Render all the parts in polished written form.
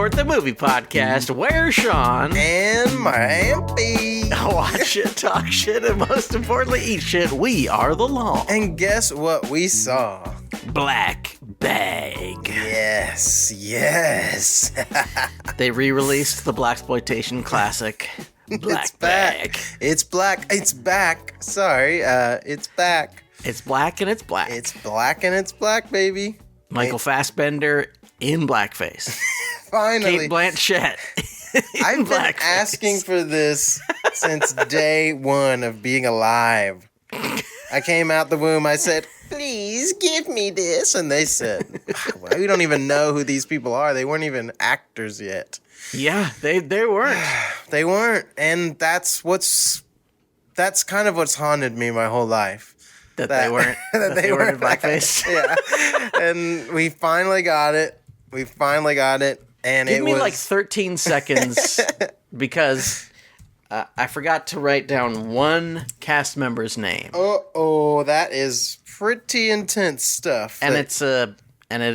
Report, the movie podcast where Sean and Mampy watch it, talk shit, and most importantly, eat shit. We are the law. And guess what we saw? Black Bag. Yes. They re-released the blaxploitation classic Black Bag. It's back. Sorry, it's back. It's black and it's black. It's black and it's black, baby. Michael Fassbender in blackface. Finally. Kate Blanchett. I've been asking for this since day one of being alive. I came out the womb, I said, please give me this. And they said, well, we don't even know who these people are. They weren't even actors yet. Yeah, they weren't. They weren't. And that's kind of what's haunted me my whole life. That they weren't. That they weren't in blackface. Yeah. And we finally got it. And Give me like 13 seconds because I forgot to write down one cast member's name. Oh, that is pretty intense stuff. And it's the black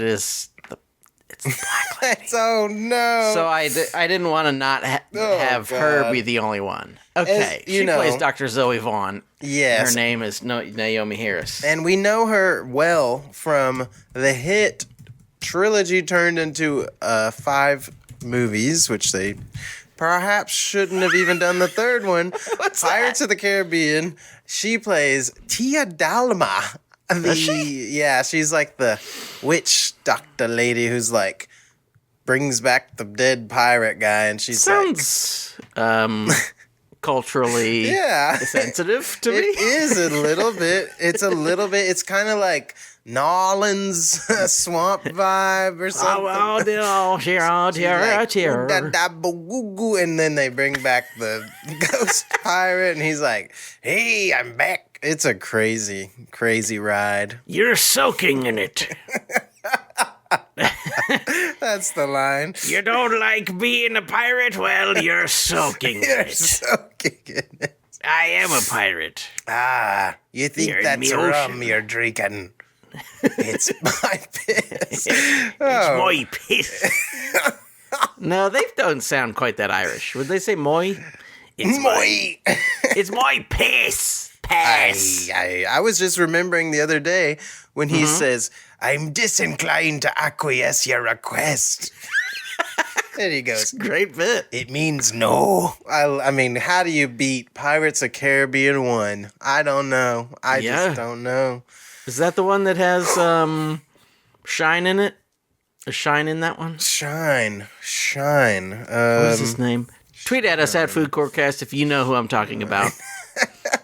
lady. Oh no! So I didn't want to not have her be the only one. Okay, she plays Dr. Zoe Vaughn. Yes, her name is Naomi Harris, and we know her well from the hit trilogy turned into 5 movies, which they perhaps shouldn't have even done the third one. Pirates of the Caribbean. She plays Tia Dalma. Yeah, she's like the witch doctor lady who's like brings back the dead pirate guy, and she's sounds culturally sensitive to me. It is a little bit. It's kind of like Nolan's swamp vibe or something. And then they bring back the ghost pirate, and he's like, "Hey, I'm back." It's a crazy, crazy ride. You're soaking in it. That's the line. You don't like being a pirate? Well, you're soaking in it. Soaking in it. I am a pirate. You think that's rum you're drinking? It's my piss. It's my piss. No, they don't sound quite that Irish. Would they say moi? It's moi. It's my piss. Pass. I was just remembering the other day when he says, I'm disinclined to acquiesce your request. And he goes, great bit. It means no. I mean, how do you beat Pirates of Caribbean 1? I don't know. I just don't know. Is that the one that has Shine in it? Is Shine in that one? Shine. What is his name? Tweet at us at FoodCourtcast if you know who I'm talking about.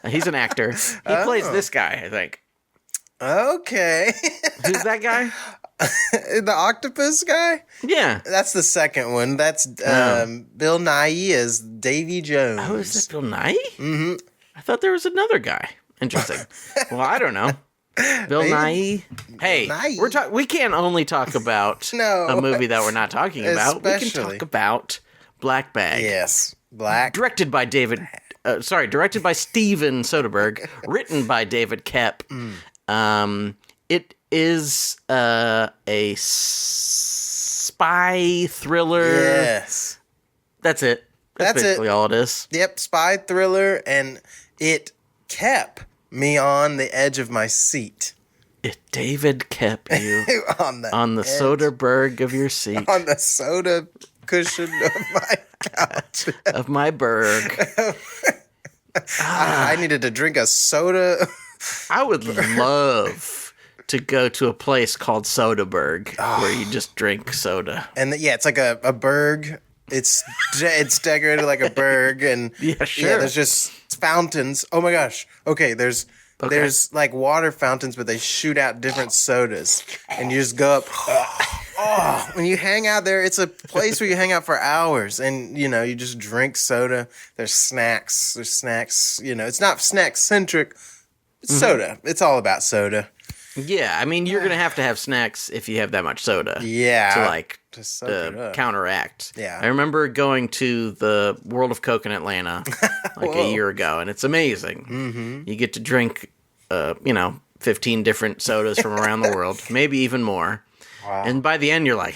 He's an actor. He plays this guy, I think. Okay. Who's that guy? The octopus guy? Yeah. That's the second one. That's Bill Nighy as Davy Jones. Oh, is that Bill Nighy? Mm-hmm. I thought there was another guy. Interesting. Well, I don't know. Bill Nighy. Hey, we can't only talk about a movie that we're not talking about. We can talk about Black Bag. Yes. Directed by Steven Soderbergh, written by David Koepp. It is a spy thriller. Yes. That's it. That's basically all it is. Yep, spy thriller, and it kept me on the edge of my seat. David kept you on the edge. Soderbergh of your seat. On the soda cushion of my couch. Of my berg. I needed to drink a soda. I would love to go to a place called Soderbergh where you just drink soda. And it's like a berg. It's decorated like a berg, and there's just fountains. Oh my gosh. Okay, there's like water fountains, but they shoot out different sodas, and you just go up. When you hang out there, it's a place where you hang out for hours, and you just drink soda. There's snacks. It's not snack centric. It's soda. It's all about soda. Yeah, I mean, you're gonna have to have snacks if you have that much soda. Yeah, to counteract. Yeah, I remember going to the World of Coke in Atlanta a year ago, and it's amazing. Mm-hmm. You get to drink, 15 different sodas from around the world, maybe even more. Wow. And by the end, you're like,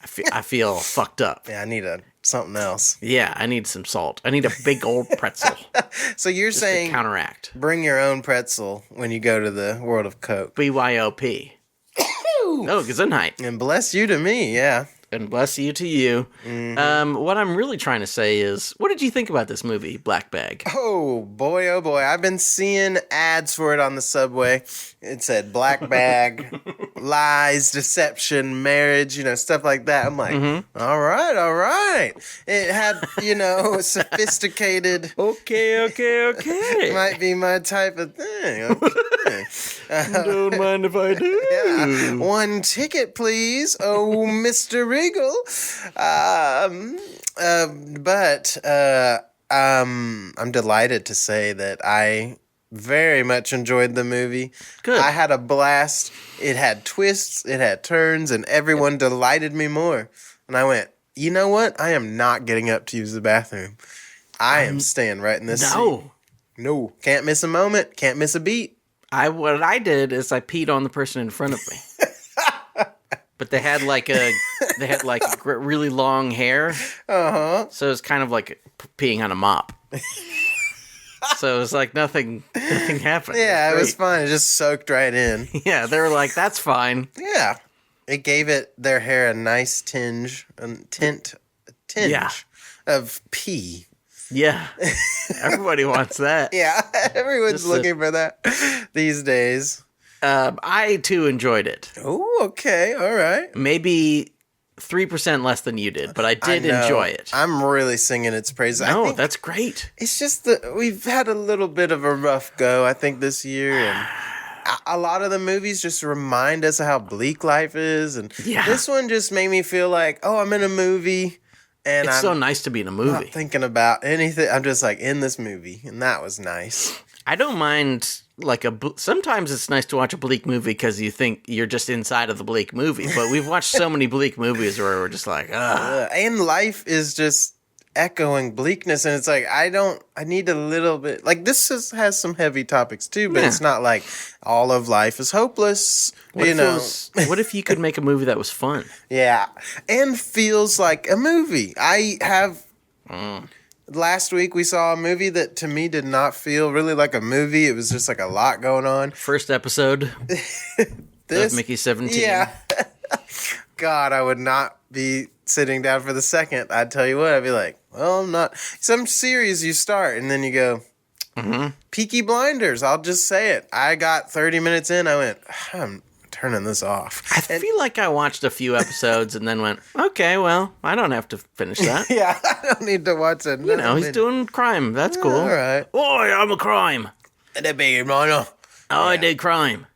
I feel fucked up. Yeah, I need something else. Yeah, I need some salt. I need a big old pretzel. So you're saying counteract. Bring your own pretzel when you go to the World of Coke. BYOP. Oh, Gesundheit. And bless you to me, yeah. And bless you to you. Mm-hmm. What I'm really trying to say is, what did you think about this movie, Black Bag? Oh boy, I've been seeing ads for it on the subway. It said Black Bag, lies, deception, marriage, stuff like that. I'm like, all right. It had, sophisticated. Okay. Might be my type of thing. Okay. Don't mind if I do. Yeah. One ticket, please. Oh, Mr. Regal. I'm delighted to say that I very much enjoyed the movie. Good. I had a blast. It had twists, it had turns, and everyone delighted me more. And I went, you know what? I am not getting up to use the bathroom. I am staying right in this seat. No. Can't miss a moment. Can't miss a beat. What I did is I peed on the person in front of me. But they had like really long hair. Uh-huh. So it was kind of like peeing on a mop. So it was like nothing happened. Yeah, it was fine. It just soaked right in. Yeah, they were like, that's fine. Yeah. It gave their hair a nice tinge of pee. Yeah. Everybody wants that. Yeah, everyone's looking for that these days. I, too, enjoyed it. Oh, okay. All right. Maybe 3% less than you did, but I did enjoy it. I'm really singing its praises. No, that's great. It's just that we've had a little bit of a rough go, I think, this year. And a lot of the movies just remind us of how bleak life is. And this one just made me feel like, I'm in a movie. And it's so nice to be in a movie. Not thinking about anything. I'm just like in this movie, and that was nice. I don't mind sometimes it's nice to watch a bleak movie because you think you're just inside of the bleak movie. But we've watched so many bleak movies where we're just like, ugh. And life is just echoing bleakness, and it's like I need a little bit. Like this has some heavy topics too, but it's not like all of life is hopeless. What if you could make a movie that was fun? Yeah, and feels like a movie. I have. Last week we saw a movie that to me did not feel really like a movie. It was just like a lot going on. First episode of Mickey 17. Yeah. God, I would not be sitting down for the second. I'd tell you what, I'd be like, well, I'm not. Some series you start and then you go, Peaky Blinders. I'll just say it. I got 30 minutes in. I went, I'm turning this off. I feel like I watched a few episodes and then went, okay, well, I don't have to finish that. Yeah, I don't need to watch it. He's doing crime. That's cool. All right. Boy, I'm a crime. I did crime.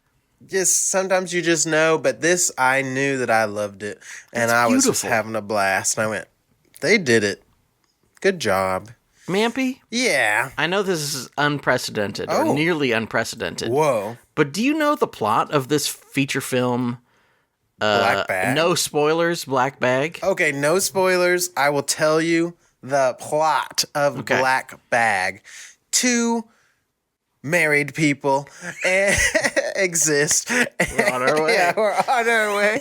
Just sometimes you just know, but this I knew that I loved it, and I was just having a blast. And I went, they did it. Good job. Mampy? Yeah. I know this is unprecedented, or nearly unprecedented. Whoa. But do you know the plot of this feature film? Black Bag? No spoilers, Black Bag. Okay, no spoilers. I will tell you the plot of Black Bag. 2 married people exist. We're on our way. Yeah, we're on our way.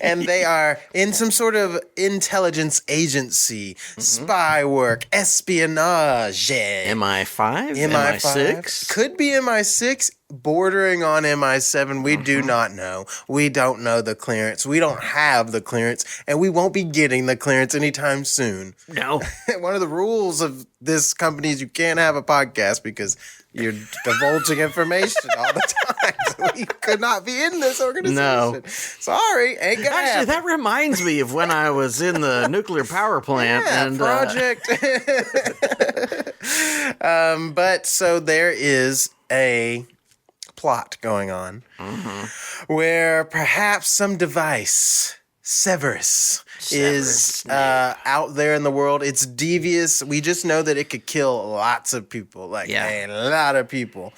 And they are in some sort of intelligence agency, spy work, espionage. MI5? MI6? Could be MI6, bordering on MI7. We do not know. We don't know the clearance. We don't have the clearance, and we won't be getting the clearance anytime soon. No. One of the rules of this company is you can't have a podcast because you're divulging information all the time. So we could not be in this organization. No. Sorry, ain't gonna happen. Actually, that reminds me of when I was in the nuclear power plant. Yeah, project. But so there is a plot going on where perhaps some device, Severus is out there in the world. It's devious. We just know that it could kill lots of people, like a lot of people.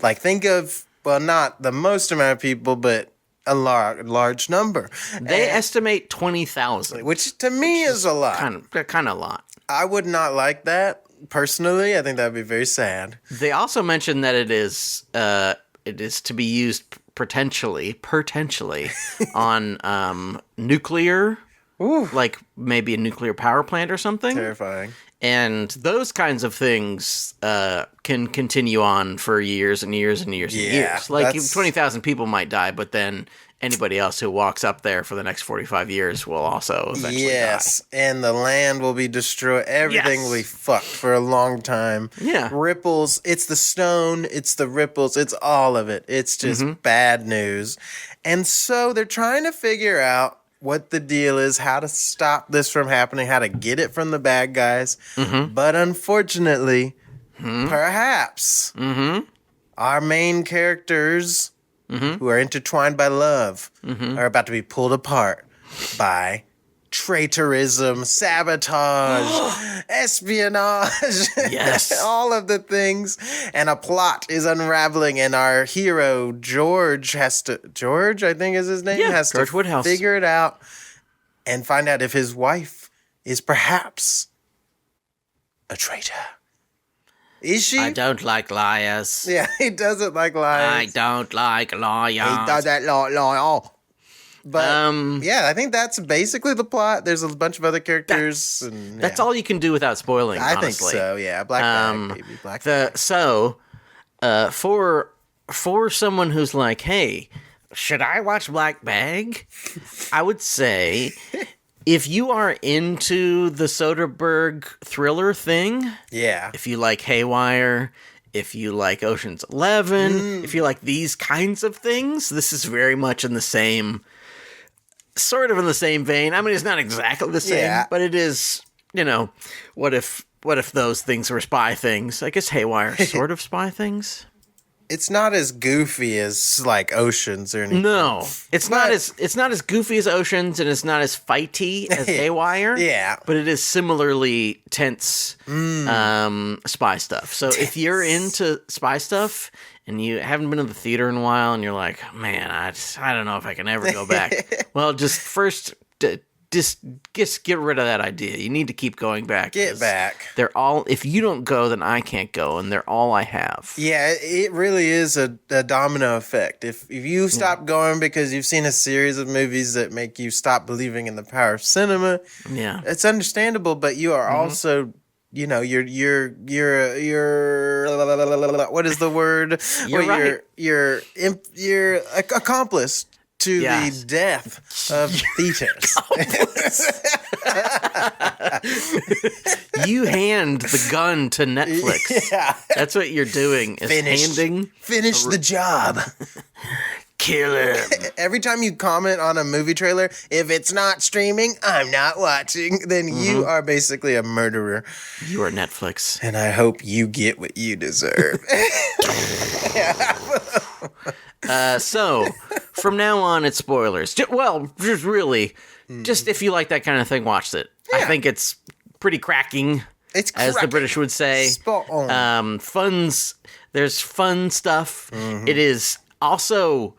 Like think of, well, not the most amount of people, but a large number. They estimate 20,000. Which to me is a lot. Kind of a lot. I would not like that. Personally, I think that would be very sad. They also mentioned that it is to be used potentially on nuclear Ooh. like maybe a nuclear power plant or something. Terrifying. And those kinds of things can continue on for years and years and years and years. Like 20,000 people might die, but then anybody else who walks up there for the next 45 years will also eventually die. And the land will be destroyed. Everything will be fucked for a long time. Yeah. Ripples. It's the stone. It's the ripples. It's all of it. It's just bad news. And so they're trying to figure out what the deal is, how to stop this from happening, how to get it from the bad guys. But unfortunately, perhaps our main characters who are intertwined by love are about to be pulled apart by traitorism, sabotage, espionage, all of the things, and a plot is unraveling, and our hero George, I think is his name, has George to Woodhouse. figure it out and find out if his wife is perhaps a traitor. Is she? I don't like liars. Yeah, he doesn't like liars. I don't like liars. He doesn't like liars. But I think that's basically the plot. There's a bunch of other characters. That's all you can do without spoiling, I honestly. think so, yeah. Black bag, baby. Black bag. So, for someone who's like, hey, should I watch Black Bag? I would say, if you are into the Soderbergh thriller thing, if you like Haywire, if you like Ocean's 11, if you like these kinds of things, this is very much in the same... sort of in the same vein. I mean, it's not exactly the same, but it is, what if those things were spy things? I guess Haywire sort of spy things. It's not as goofy as like Oceans or anything. No, it's not as goofy as Oceans, and it's not as fighty as Haywire. But it is similarly tense spy stuff. So if you're into spy stuff and you haven't been to the theater in a while, and you're like, man, I don't know if I can ever go back. Well, just first. Just get rid of that idea. You need to keep going back. Get back. They're all. If you don't go, then I can't go, and they're all I have. Yeah, it really is a domino effect. If you stop going because you've seen a series of movies that make you stop believing in the power of cinema, it's understandable. But you are also, you're what is the word? You're accomplice to the death of theaters. You hand the gun to Netflix. That's what you're doing. Finish the job. Kill him. Every time you comment on a movie trailer, if it's not streaming, I'm not watching, then you are basically a murderer. You are Netflix. And I hope you get what you deserve. So, from now on, it's spoilers. Just if you like that kind of thing, watch it. Yeah. I think it's pretty cracking, as the British would say. Spot on. There's fun stuff. It is also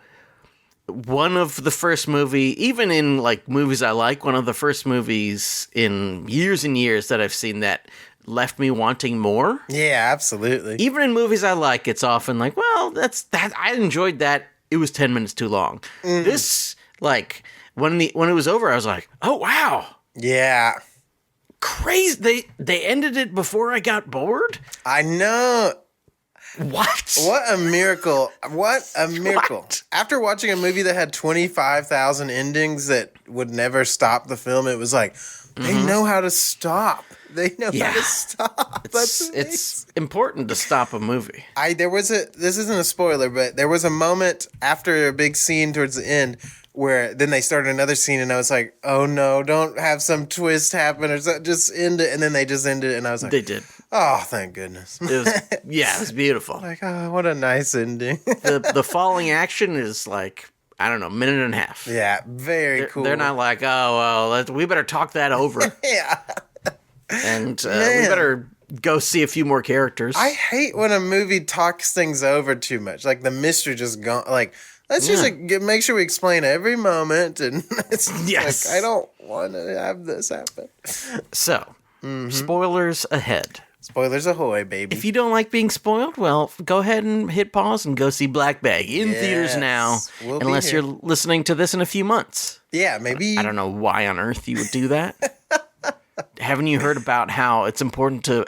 one of the first even in like movies I like, one of the first movies in years and years that I've seen that left me wanting more. Yeah, absolutely. Even in movies I like, it's often like, well, that's that. I enjoyed that. It was 10 minutes too long. This, like, when it was over, I was like, oh wow, yeah, crazy. They ended it before I got bored. I know. What a miracle. What a miracle. What? After watching a movie that had 25,000 endings that would never stop the film, it was like, they know how to stop. They know how to stop. It's important to stop a movie. This isn't a spoiler, but there was a moment after a big scene towards the end where then they started another scene, and I was like, oh no, don't have some twist happen or something, just end it. And then they just ended it, and I was like, they did. Oh, thank goodness. It was beautiful. Like, oh, what a nice ending. The falling action is like, I don't know, minute and a half. Yeah, very cool. They're not like, oh, well, we better talk that over. Yeah. And we better go see a few more characters. I hate when a movie talks things over too much. Like, the mystery just gone. Like, let's just make sure we explain every moment. And it's like, I don't want to have this happen. So, spoilers ahead. Spoilers ahoy, baby. If you don't like being spoiled, well, go ahead and hit pause and go see Black Bag in theaters now. Unless you're listening to this in a few months. Yeah, maybe. I don't know why on earth you would do that. Haven't you heard about how it's important to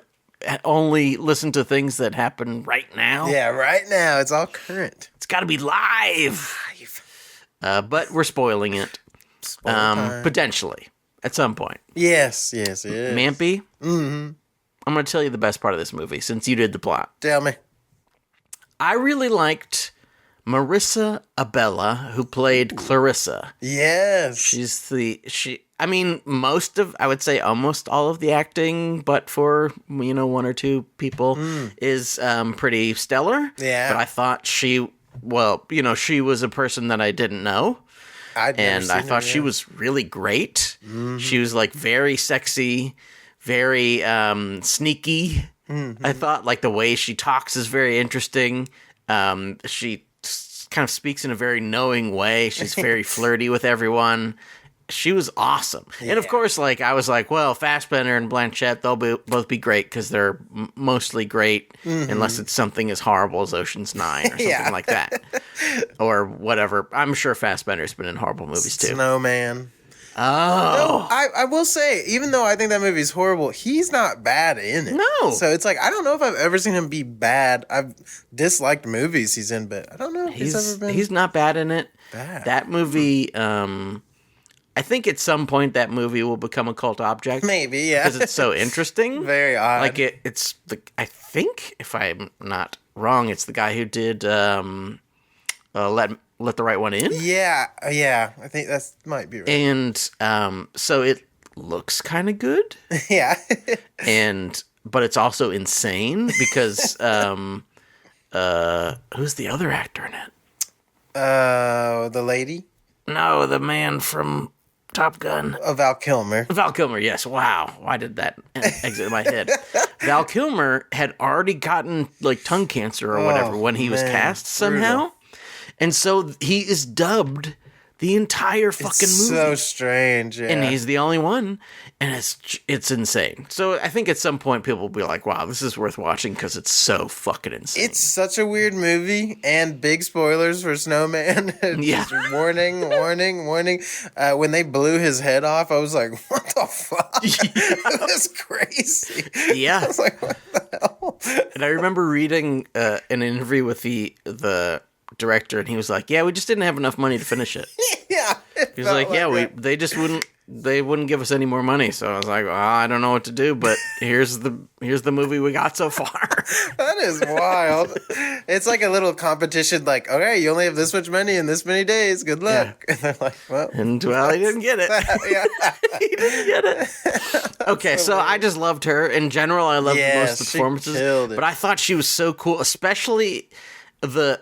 only listen to things that happen right now? Yeah, right now. It's all current. It's got to be live. But we're spoiling it. Potentially. At some point. Yes. Mampy? Mm-hmm. I'm going to tell you the best part of this movie, since you did the plot. Tell me. I really liked Marissa Abella, who played Clarissa. Yes. I would say almost all of the acting, but for, one or two people, is pretty stellar. Yeah. But I thought she was a person that I didn't know. I thought she was really great. Mm-hmm. She was like very sexy, very sneaky. Mm-hmm. I thought like the way she talks is very interesting. She kind of speaks in a very knowing way. She's very flirty with everyone. She was awesome. Yeah. And of course, like I was like, well, Fassbender and Blanchett, they'll both be great because they're mostly great, unless it's something as horrible as Ocean's 9 or something like that. Or whatever. I'm sure Fassbender's been in horrible movies too. Snowman. Oh. No, I will say, even though I think that movie's horrible, he's not bad in it. No. So it's like, I don't know if I've ever seen him be bad. I've disliked movies he's in, but I don't know if he's ever been. He's not bad in it. Bad. That movie, I think at some point that movie will become a cult object. Maybe, yeah. Because it's so interesting. Very odd. Like I think, if I'm not wrong, it's the guy who did Let the Right One In. Yeah. I think that might be right. And so it looks kind of good. Yeah. But it's also insane because who's the other actor in it? The lady? No, the man from Top Gun. Val Kilmer. Val Kilmer, yes. Wow. Why did that exit my head? Val Kilmer had already gotten like tongue cancer or whatever when he was cast somehow. Brutal. And so he is dubbed the entire fucking movie. So strange, yeah. And he's the only one, and it's insane. So I think at some point people will be like, wow, this is worth watching because it's so fucking insane. It's such a weird movie, and big spoilers for Snowman. Yeah. Warning. When they blew his head off, I was like, what the fuck? It was crazy. Yeah. I was like, what the hell? And I remember reading an interview with the director, and he was like, yeah, we just didn't have enough money to finish it. Yeah. He was like, yeah, they just wouldn't give us any more money. So I was like, well, I don't know what to do, but here's the movie we got so far. That is wild. It's like a little competition, like, okay, you only have this much money in this many days. Good luck. Yeah. And they're like, well, he didn't get it. Yeah. He didn't get it. Okay, so I just loved her. In general, I loved most of the performances. But I thought she was so cool, especially the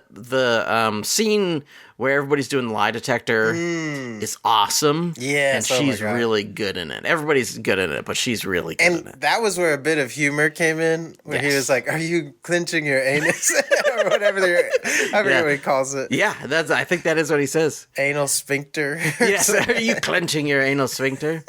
scene where everybody's doing the lie detector is awesome. Yeah, and she's really good in it. Everybody's good in it, but she's really good in it. That was where a bit of humor came in, where he was like, "Are you clenching your anus?" or whatever. I forget what he calls it. Yeah, I think that is what he says. Anal sphincter. Yes, are you clenching your anal sphincter?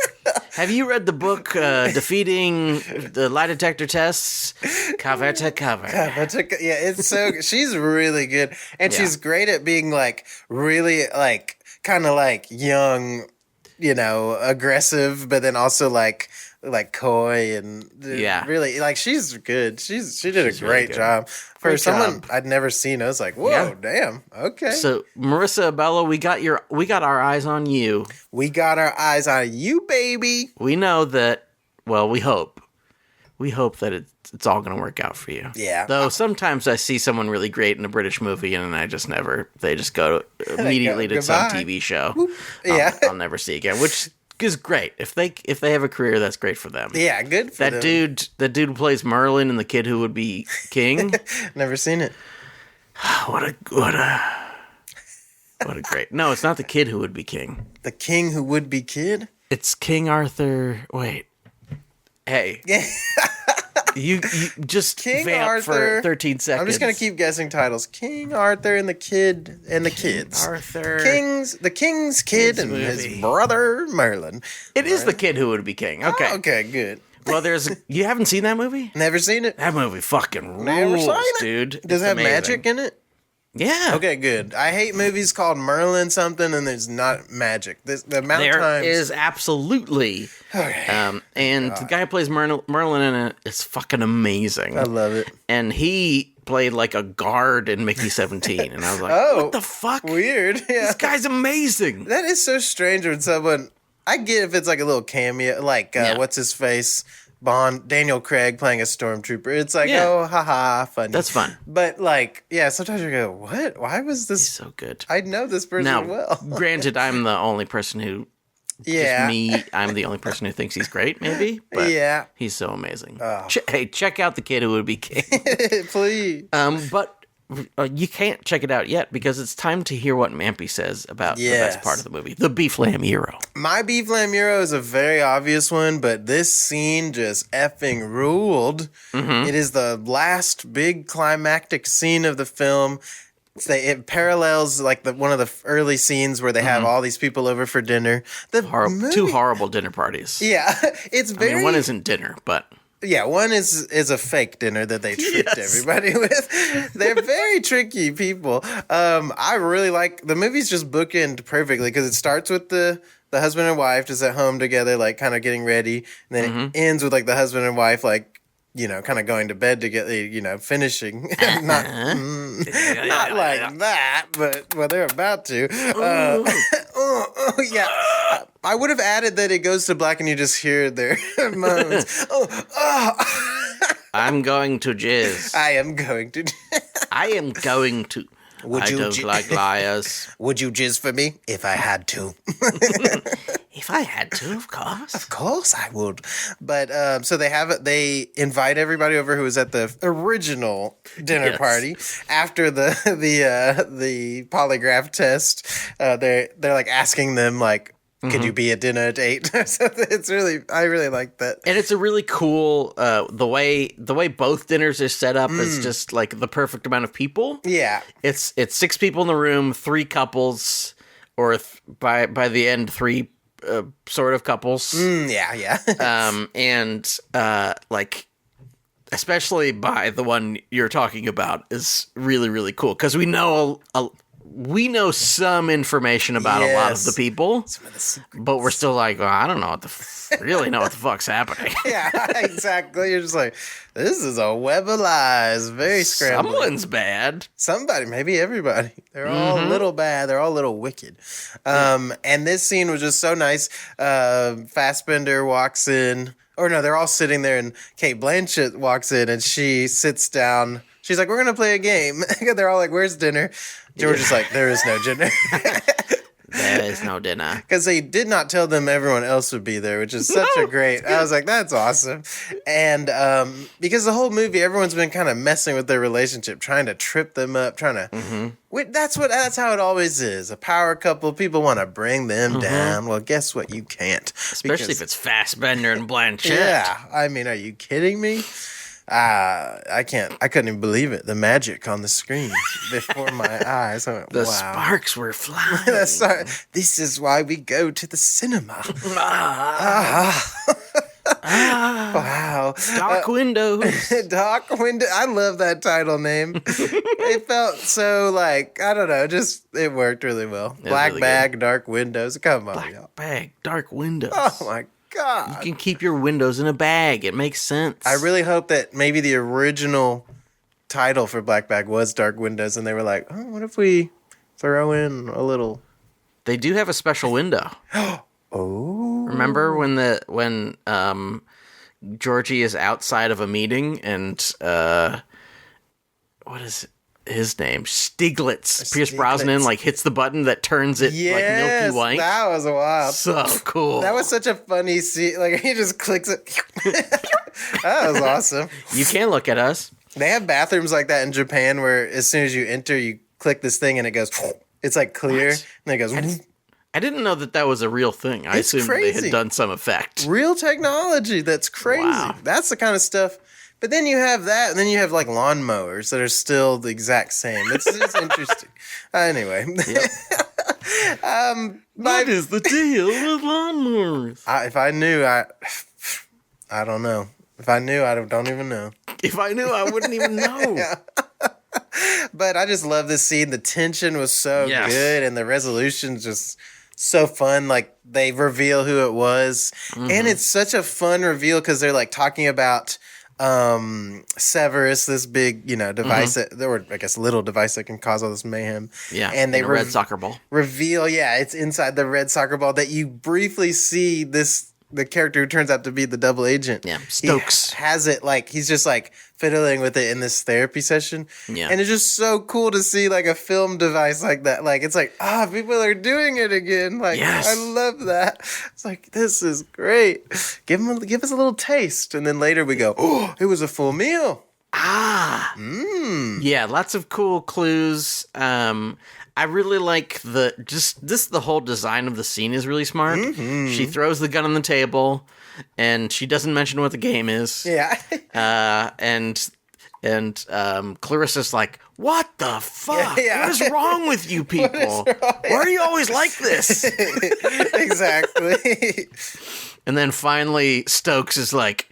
Have you read the book Defeating the Lie Detector Tests? Cover to cover. Yeah, it's so she's really good, and she's great at being like really like kind of like young, aggressive, but then also like coy and really like she's good. She did a great job for someone I'd never seen. I was like, whoa, damn, okay. So Marissa Abella, we got our eyes on you. We got our eyes on you, baby. We know that. Well, we hope that it's all going to work out for you. Yeah. Though sometimes I see someone really great in a British movie and I just they just go immediately to some TV show. I'll never see again, which is great. If they have a career, that's great for them. Yeah, good for them. That dude who plays Merlin and the kid who would be king. Never seen it. What a great. No, it's not the kid who would be king. The king who would be kid? It's King Arthur. Wait. Hey. You just King vamp Arthur, for 13 seconds. I'm just going to keep guessing titles. King Arthur and the kid and the kids. Arthur. The king's kid and his brother Merlin. It is the kid who would be king. Okay. Okay, good. Well, you haven't seen that movie? Never seen it. That movie fucking rules, dude. Does it have magic in it? Yeah. Okay, good. I hate movies called Merlin something and there's not magic. The amount of times... There is absolutely. Okay. And the guy who plays Merlin in it is fucking amazing. I love it. And he played like a guard in Mickey 17. And I was like, what the fuck? Weird. Yeah. This guy's amazing. That is so strange when someone... I get if it's like a little cameo, like, what's his face? Daniel Craig playing a stormtrooper. It's like, oh, haha, funny. That's fun. But like, sometimes you go, what? Why was this? He's so good. I know this person well. Granted, I'm the only person who, I'm the only person who thinks he's great, maybe. But he's so amazing. Oh. Hey, check out The Kid Who Would Be King. Please. But you can't check it out yet because it's time to hear what Mampy says about the best part of the movie, the beef lamb gyro. My beef lamb gyro is a very obvious one, but this scene just effing ruled. Mm-hmm. It is the last big climactic scene of the film. It parallels like one of the early scenes where they have all these people over for dinner. Two horrible dinner parties. Yeah, it's very. I mean, one isn't dinner, but. Yeah, one is a fake dinner that they tricked everybody with. They're very tricky people. I really like the movie's just bookend perfectly because it starts with the husband and wife just at home together, like kind of getting ready, and then it ends with like the husband and wife like. Kind of going to bed together, finishing. not like that, but they're about to. Yeah. I would have added that it goes to black and you just hear their moans. I'm going to jizz. I am going to. I am going to. I don't like liars. Would you jizz for me if I had to? If I had to, of course. Of course I would. But so they invite everybody over who was at the original dinner party after the polygraph test. They're like asking them like, could you be a dinner date? It's I really like that. And it's a really cool, the way both dinners are set up is just like the perfect amount of people. Yeah. It's 6 people in the room, 3 couples, or by the end, 3 sort of couples. Yeah. And like, especially by the one you're talking about is really, really cool because we know some information about a lot of the people, but we're still like, well, I don't know really know what the fuck's happening. Yeah, exactly. You're just like, this is a web of lies. Very scrambled. Someone's bad. Somebody, maybe everybody. They're all a little bad. They're all a little wicked. And this scene was just so nice. Fassbender walks in. Or no, they're all sitting there, and Kate Blanchett walks in, and she sits down. She's like, we're going to play a game. They're all like, where's dinner? George is like, there is no dinner. There is no dinner. Because they did not tell them everyone else would be there, which is such a great... I was like, that's awesome. And because the whole movie, everyone's been kind of messing with their relationship, trying to trip them up, trying to... That's how it always is. A power couple, people want to bring them down. Well, guess what? You can't. Especially if it's Fassbender and Blanchett. Yeah. I mean, are you kidding me? I couldn't even believe it. The magic on the screen before my eyes. I went, the sparks were flying. This is why we go to the cinema. Wow. Dark Windows. Dark Window. I love that title name. It felt so like, I don't know, just it worked really well. Black really Bag, good. Dark Windows. Come on, Black y'all. Bag, Dark Windows. Oh my God. You can keep your windows in a bag. It makes sense. I really hope that maybe the original title for Black Bag was Dark Windows, and they were like, oh, what if we throw in a little... They do have a special window. Oh. Remember when Georgie is outside of a meeting and what is his name? Stiglitz. Pierce Brosnan like hits the button that turns it like milky white. That was wild. So cool. That was such a funny scene. Like he just clicks it. That was awesome. You can look at us. They have bathrooms like that in Japan where as soon as you enter, you click this thing and it goes. It's like clear, and then it goes. I didn't know that was a real thing. I assumed they had done some effect. Real technology. That's crazy. Wow. That's the kind of stuff. But then you have that, and then you have like lawnmowers that are still the exact same. It's interesting. Anyway. Yep. What is the deal with lawnmowers? If I knew, I don't know. If I knew, I don't even know. If I knew, I wouldn't even know. Yeah. But I just love this scene. The tension was so good, and the resolution's just so fun. Like, they reveal who it was. Mm-hmm. And it's such a fun reveal because they're, like, talking about Severus, this big, device, or I guess little device that can cause all this mayhem. Yeah, and they red soccer ball. Reveal, it's inside the red soccer ball that you briefly see the character who turns out to be the double agent. Yeah, Stokes. He has it, like, he's just, like, fiddling with it in this therapy session. Yeah. And it's just so cool to see, like, a film device like that. Like, it's like, people are doing it again. Like, I love that. It's like, this is great. Give us a little taste. And then later we go, oh, it was a full meal. Yeah, lots of cool clues. I really like the whole design of the scene is really smart. Mm-hmm. She throws the gun on the table, and she doesn't mention what the game is. Yeah. And Clarissa's like, what the fuck? Yeah. What is wrong with you people? Why are you always like this? Exactly. And then finally Stokes is like,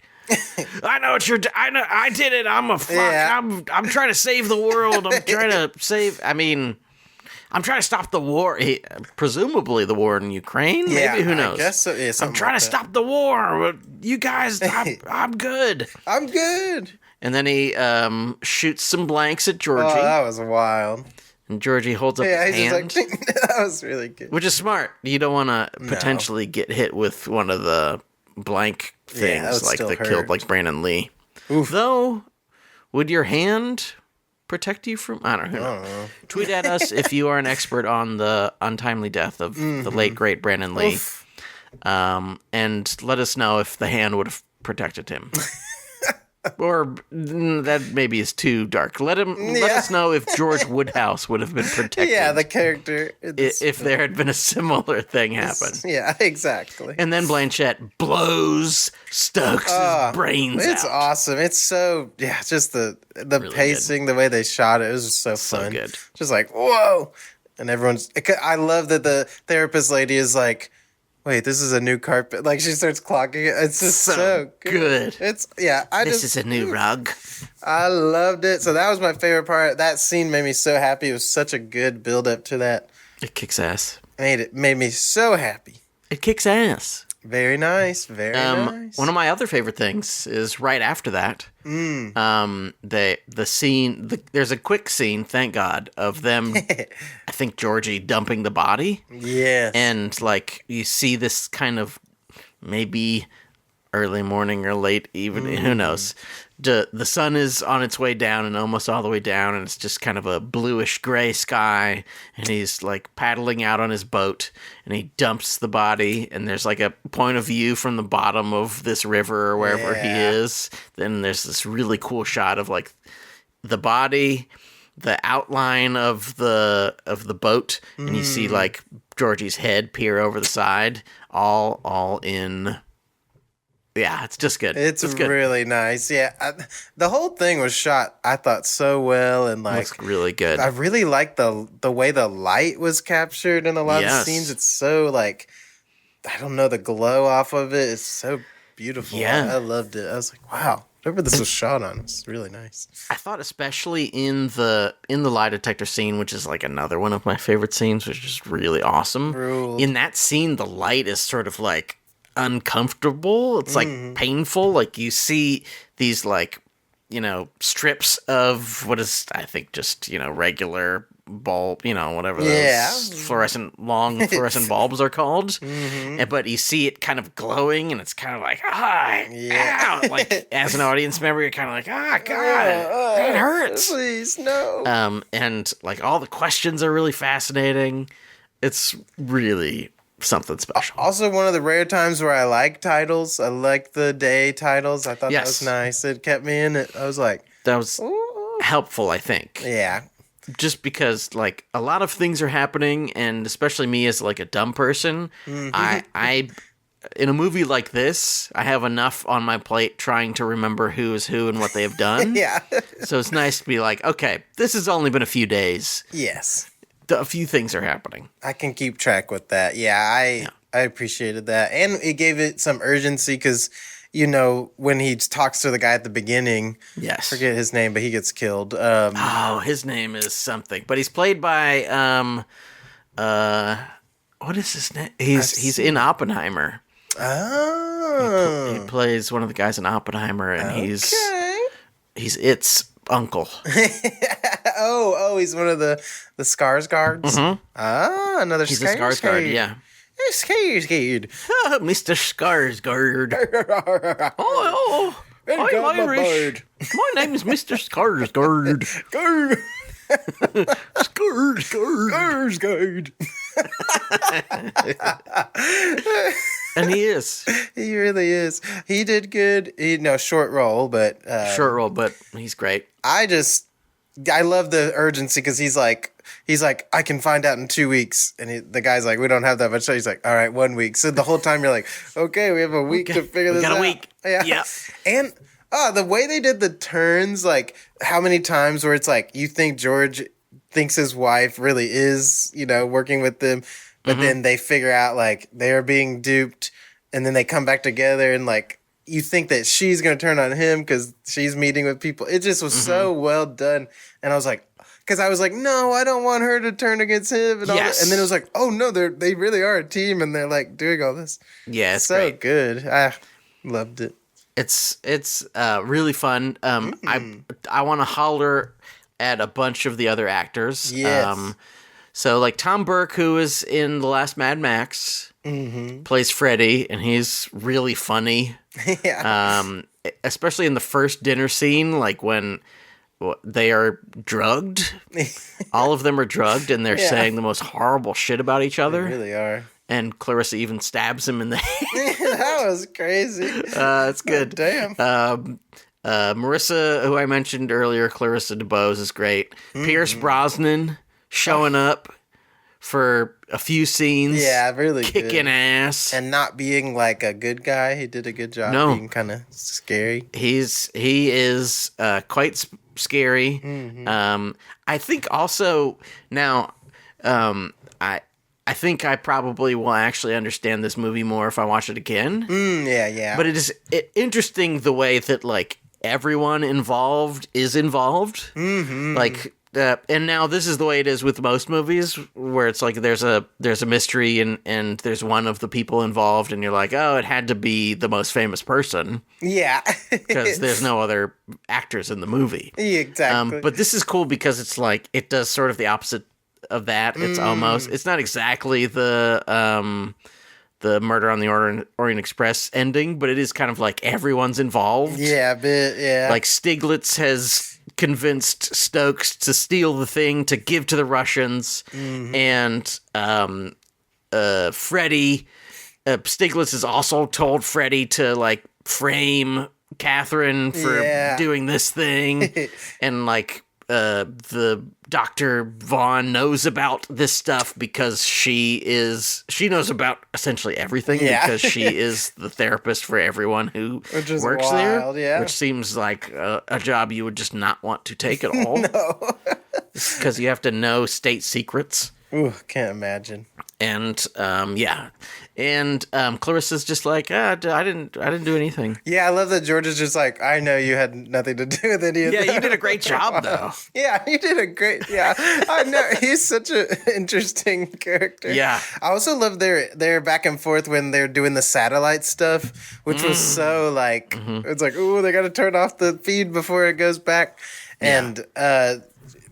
I know what I did it. I'm a fuck. Yeah. I'm trying to save the world. I'm trying to stop the war. Presumably the war in Ukraine. Maybe, who knows? I guess so. Yeah, I'm trying to stop the war. You guys, I'm good. I'm good. And then he shoots some blanks at Georgie. Oh, that was wild. And Georgie holds up his hand. Just like, that was really good. Which is smart. You don't want to potentially get hit with one of the blank things that killed like Brandon Lee. Oof. Though, would your hand protect you from? I don't know. Tweet at us if you are an expert on the untimely death of the late great Brandon Lee, and let us know if the hand would have protected him. Or that maybe is too dark. Let us know if George Woodhouse would have been protected. Yeah, the character. If there had been a similar thing happen. Yeah, exactly. And then Blanchett blows Stokes' brains out. It's awesome. It's so, just the really pacing, good. The way they shot it, was just so fun. So good. Just like, whoa. And I love that the therapist lady is like, wait, this is a new carpet. Like, she starts clocking it. It's just so good. This is a new rug. I loved it. So that was my favorite part. That scene made me so happy. It was such a good build up to that. It kicks ass. Made me so happy. It kicks ass. Very nice. Very nice. One of my other favorite things is right after that. The scene. There's a quick scene, thank God, of them. I think Georgie dumping the body. Yes. And like you see this kind of maybe early morning or late evening. Who knows? The sun is on its way down and almost all the way down, and it's just kind of a bluish gray sky, and he's like paddling out on his boat, and he dumps the body, and there's like a point of view from the bottom of this river or wherever he is. Then there's this really cool shot of like the body, the outline of the boat, and you see like Georgie's head peer over the side, all in. Yeah, it's just good. It's good. Really nice. Yeah, the whole thing was shot, I thought, so well, and like it's really good. I really like the way the light was captured in a lot of scenes. It's so like, I don't know, the glow off of it is so beautiful. Yeah, I loved it. I was like, wow, whatever this was shot on, it's really nice. I thought especially in the lie detector scene, which is like another one of my favorite scenes, which is really awesome. Ruled. In that scene, the light is sort of like uncomfortable. It's like painful. Like you see these like, strips of what is, I think, just, regular bulb, whatever those fluorescent bulbs are called. But you see it kind of glowing, and it's kind of like, ow. Like as an audience member, you're kind of like, God, it hurts. Please, no. And like all the questions are really fascinating. It's really something special. Also, one of the rare times where I like titles. I like the day titles. I thought that was nice. It kept me in it. I was like, that was helpful, I think. Yeah. Just because like a lot of things are happening, and especially me as like a dumb person, I in a movie like this, I have enough on my plate trying to remember who is who and what they have done. Yeah. So it's nice to be like, okay, this has only been a few days. Yes. A few things are happening. I can keep track with that. Yeah, I appreciated that. And it gave it some urgency because, when he talks to the guy at the beginning. Yes. Forget his name, but he gets killed. His name is something. But he's played by what is his name? He's in Oppenheimer. Oh. He plays one of the guys in Oppenheimer, and he's its uncle. He's one of the Skarsgårds. Mm-hmm. Another He's a Skarsgård, yeah. Skarsgård. Mr. Skarsgård. I'm Irish. My name is Mr. Skarsgård. Skarsgård. And he is. He really is. He did good. Short role, but he's great. I love the urgency because he's like, I can find out in 2 weeks, and the guy's like, we don't have that much time. He's like, all right, 1 week. So the whole time you're like, okay, we have a week to figure this out. We got a week. Yeah. And the way they did the turns, like how many times where it's like you think George thinks his wife really is, working with them, but then they figure out like they're being duped, and then they come back together, and like you think that she's gonna turn on him because she's meeting with people. It just was so well done, and I was like, no, I don't want her to turn against him, and all that. And then it was like, oh no, they really are a team, and they're like doing all this. Yeah, it's so great. Good. I loved it. It's really fun. I want to holler at a bunch of the other actors. Yes. So like Tom Burke, who is in the last Mad Max, plays Freddy, and he's really funny. Yeah. Especially in the first dinner scene, like when they are drugged. All of them are drugged, and they're saying the most horrible shit about each other. They really are. And Clarissa even stabs him in the head. That was crazy. It's good. Oh, damn. Marissa, who I mentioned earlier, Clarissa DeBose is great. Pierce Brosnan showing up for a few scenes. Yeah, really kicking ass. And not being like a good guy. He did a good job being kind of scary. He is quite scary. I think also now I think I probably will actually understand this movie more if I watch it again. Yeah. But it is interesting the way that like everyone involved is involved. Like, and now this is the way it is with most movies, where it's like there's a mystery and there's one of the people involved, and you're like, oh, it had to be the most famous person. Yeah, because there's no other actors in the movie. Yeah, exactly. But this is cool because it's like it does sort of the opposite of that. It's not exactly the Murder on the Orient Express ending, but it is kind of like everyone's involved. Yeah, a bit, yeah. Like Stiglitz has convinced Stokes to steal the thing to give to the Russians, and Freddy, Stiglitz has also told Freddy to like frame Catherine for doing this thing, and like the Dr. Vaughn knows about this stuff because she knows about essentially everything because she is the therapist for everyone who works there, which seems like a job you would just not want to take at all. No. Because you have to know state secrets. Ooh, can't imagine. And Clarissa's just like, I didn't do anything. Yeah, I love that George is just like, I know you had nothing to do with any of that. Yeah, you did a great job though. Yeah, you did a great. Yeah, I know he's such an interesting character. Yeah, I also love their back and forth when they're doing the satellite stuff, which was so like it's like, ooh, they got to turn off the feed before it goes back, and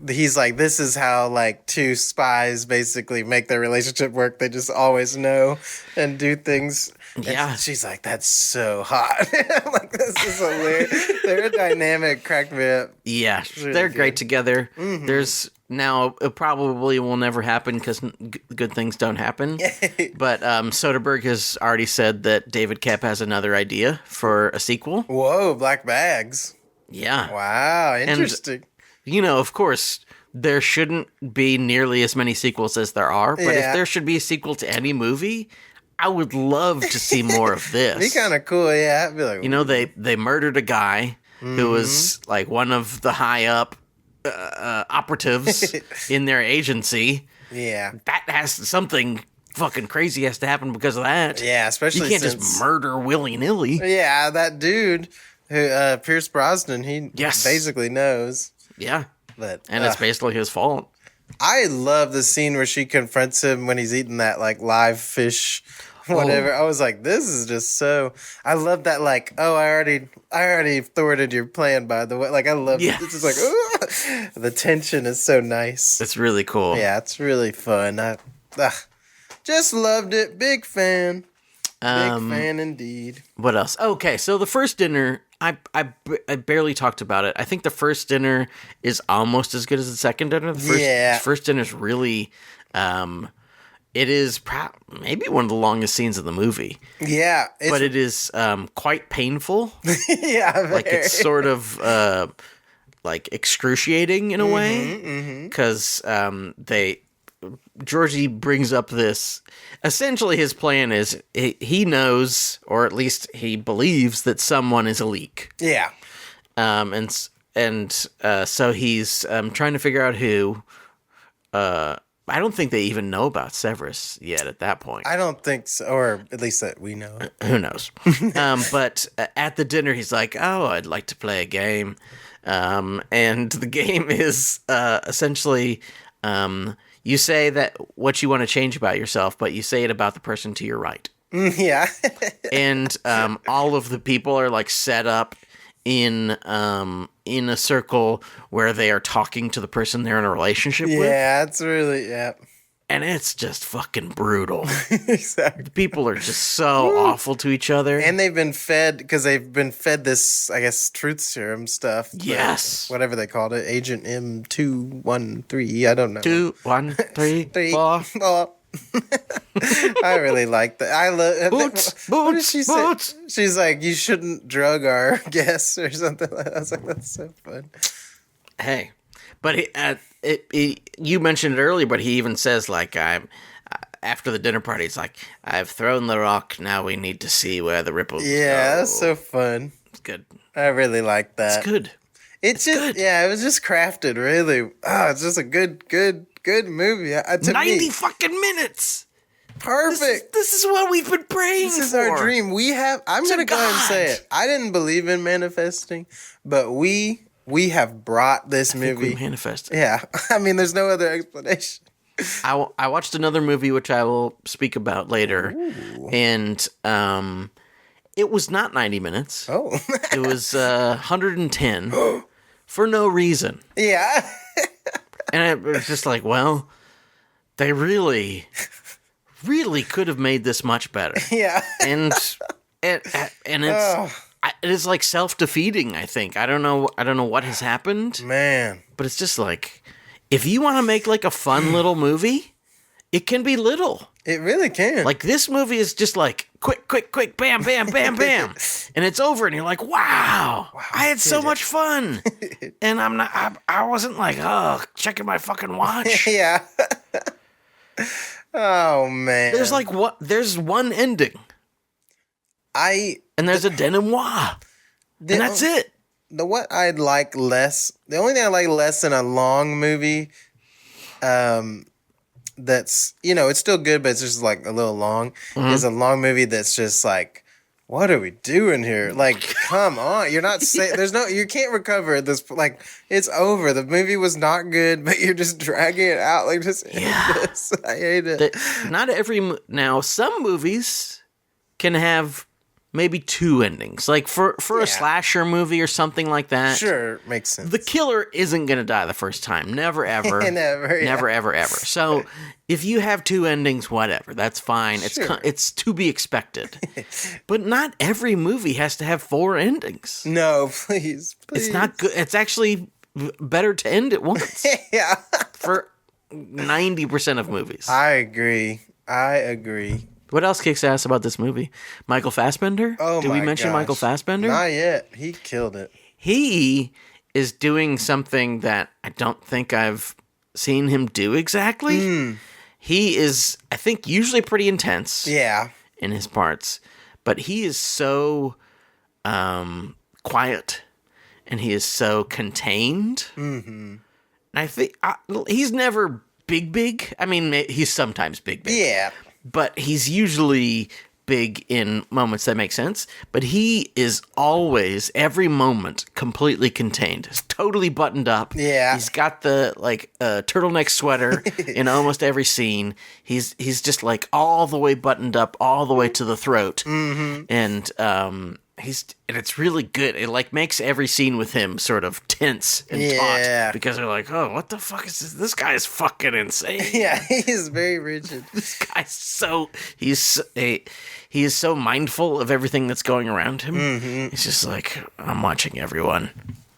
he's like, this is how like two spies basically make their relationship work. They just always know and do things. Yeah. And she's like, that's so hot. I'm like, this is hilarious. Their dynamic cracked me up. Yeah, really they're great together. There's now, it probably will never happen because good things don't happen. But Soderbergh has already said that David Koepp has another idea for a sequel. Whoa, Black Bags. Yeah. Wow, interesting. And, of course, there shouldn't be nearly as many sequels as there are, but if there should be a sequel to any movie, I would love to see more of this. Be kind of cool, yeah. I'd be like, they murdered a guy who was like one of the high up operatives in their agency. Yeah. That has something fucking crazy has to happen because of that. Yeah, especially you can't just murder willy-nilly. Yeah, that dude, who Pierce Brosnan, he basically knows. Yeah, and it's basically his fault. I love the scene where she confronts him when he's eating that like live fish, whatever. I was like, this is just so. I love that. Like, oh, I already thwarted your plan. By the way, like I love it. It's just like, ooh, the tension is so nice. It's really cool. Yeah, it's really fun. I just loved it. Big fan. Big fan indeed. What else? Okay, so the first dinner, I barely talked about it. I think the first dinner is almost as good as the second dinner. The first dinner is really, it is maybe one of the longest scenes of the movie. Yeah. But it is quite painful. Yeah. Like it's sort of like excruciating in a way. Because Georgie brings up this. Essentially, his plan is he knows, or at least he believes, that someone is a leak. Yeah. So he's trying to figure out who. I don't think they even know about Severus yet at that point. I don't think so, or at least that we know. Who knows? But at the dinner, he's like, "Oh, I'd like to play a game," and the game is essentially. You say that what you want to change about yourself, but you say it about the person to your right. Yeah. And all of the people are like set up in a circle where they are talking to the person they're in a relationship with. Yeah, it's really And it's just fucking brutal. Exactly. The people are just so awful to each other. And they've been fed this, I guess, truth serum stuff. Yes. Whatever they called it. Agent M213. I don't know. 2, 1, 3, 4. I really like that. I love Boots. What did she say? She's like, you shouldn't drug our guests or something like that. I was like, that's so fun. Hey. But you mentioned it earlier, but he even says, like, after the dinner party, it's like, I've thrown the rock, now we need to see where the ripples go. That's so fun. It's good. I really like that. It's good. It's just good. Yeah, it was just crafted, really. It's just a good movie. 90 fucking minutes! Perfect. This is what we've been praying for. This is our dream. I'm going to go ahead and say it. I didn't believe in manifesting, but we have brought this movie. We manifested. Yeah. I mean, there's no other explanation. I watched another movie, which I will speak about later. Ooh. And it was not 90 minutes. Oh. It was 110 for no reason. Yeah. And it was just like, well, they really could have made this much better. Yeah. And it's... It is like self-defeating, I think. I don't know what has happened. Man. But it's just like, if you want to make like a fun little movie, it can be little. It really can. Like this movie is just like quick, bam, bam, bam, bam. And it's over and you're like, wow I had so much fun. And I wasn't like, checking my fucking watch. Yeah. Oh, man. There's one ending. And there's a denouement. And that's it. The only thing I like less in a long movie, that's, it's still good, but it's just like a little long, is a long movie that's just like, what are we doing here? Like, come on. You're not saying, you can't recover at this, like, it's over. The movie was not good, but you're just dragging it out. Like, just end this. I hate it. Now, some movies can have maybe 2 endings. Like for a slasher movie or something like that. Sure, makes sense. The killer isn't going to die the first time. Never, ever. Never, ever. So if you have 2 endings, whatever. That's fine. Sure. It's to be expected. But not every movie has to have 4 endings. No, please. It's not good. It's actually better to end it once. Yeah. For 90% of movies. I agree. What else kicks ass about this movie? Michael Fassbender? Oh, Did we mention Michael Fassbender? Not yet. He killed it. He is doing something that I don't think I've seen him do exactly. He is, I think, usually pretty intense. Yeah. In his parts. But he is so quiet. And he is so contained. Mm-hmm. And I think he's never big. I mean, he's sometimes big. Yeah. but he's usually big in moments that make sense, but he is always, every moment, completely contained. He's totally buttoned up. Yeah. He's got the, turtleneck sweater in almost every scene. He's just, all the way buttoned up, all the way to the throat. Mm-hmm. And, and it's really good. It makes every scene with him sort of tense and taut because they're like, oh, what the fuck is this? This guy is fucking insane. Yeah, he is very rigid. This guy's he is so mindful of everything that's going around him. Mm-hmm. He's just like, I'm watching everyone.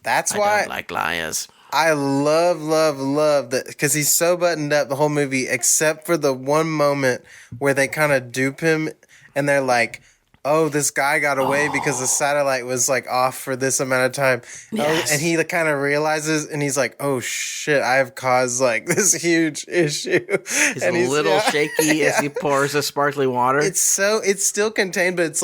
That's why I don't like liars. I love that because he's so buttoned up the whole movie, except for the one moment where they kind of dupe him and they're like, oh, this guy got away because the satellite was off for this amount of time. Yes. Oh, and he kind of realizes and he's like, oh shit, I have caused this huge issue. He's a little shaky as he pours the sparkly water. It's still contained, but it's